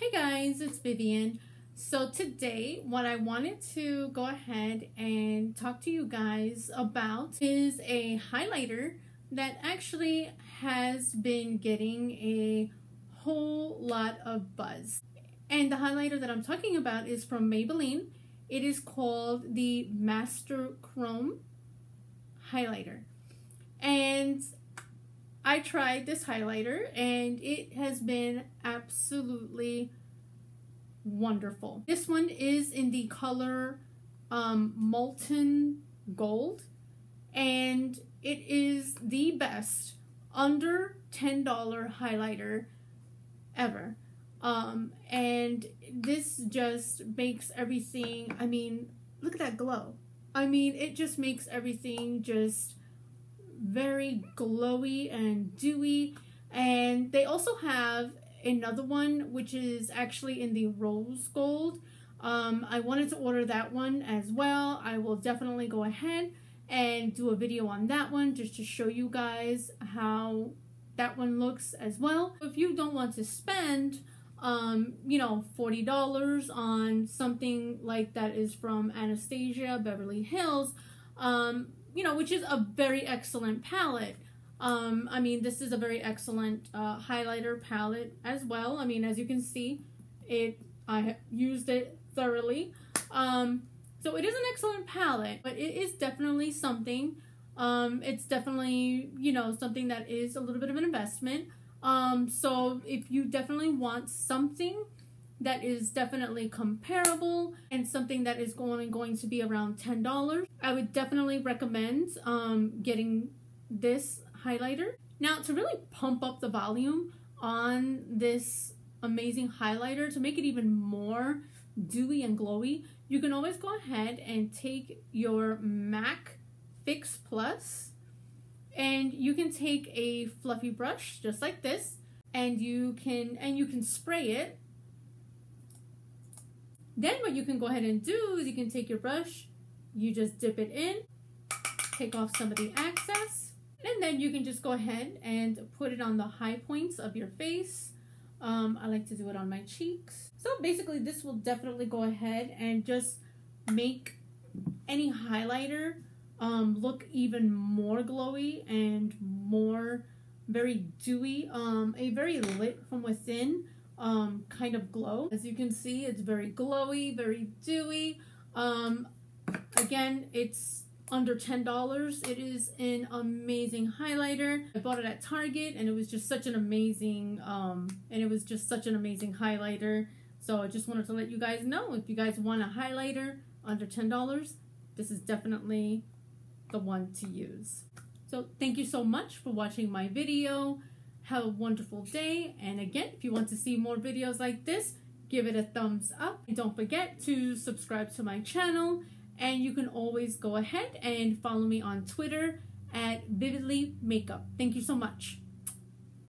Hey guys, it's Vivian. So today what I wanted to go ahead and talk to you guys about is a highlighter that actually has been getting a whole lot of buzz. And the highlighter that I'm talking about is from Mabeylline. It is called the Master Chrome highlighter. And I tried this highlighter and it has been absolutely wonderful. This one is in the color molten gold, and it is the best under $10 highlighter ever. And this just makes everything, I mean, look at that glow. I mean, it just makes everything just very glowy and dewy. And they also have another one which is actually in the rose gold. I wanted to order that one as well. I will definitely go ahead and do a video on that one just to show you guys how that one looks as well. If you don't want to spend $40 on something like that is from Anastasia, Beverly Hills, which is a very excellent palette. I mean, this is a very excellent highlighter palette as well. I mean, as you can see, I have used it thoroughly. So it is an excellent palette, but it is definitely something. It's definitely, something that is a little bit of an investment. So if you definitely want something that is definitely comparable and something that is going to be around $10, I would definitely recommend getting this highlighter. Now, to really pump up the volume on this amazing highlighter, to make it even more dewy and glowy, you can always go ahead and take your MAC Fix Plus, and you can take a fluffy brush just like this, and you can spray it. Then what you can go ahead and do is you can take your brush, you just dip it in, take off some of the excess, and then you can just go ahead and put it on the high points of your face. I like to do it on my cheeks. So basically this will definitely go ahead and just make any highlighter look even more glowy and more very dewy, a very lit from within kind of glow. As you can see, it's very glowy, very dewy. Again, it's under $10. It is an amazing highlighter. I bought it at Target, and it was just such an amazing highlighter. So I just wanted to let you guys know, if you guys want a highlighter under $10, this is definitely the one to use. So thank you so much for watching my video. Have a wonderful day, and again, if you want to see more videos like this, give it a thumbs up. And don't forget to subscribe to my channel, and you can always go ahead and follow me on Twitter at Vividly Makeup. Thank you so much.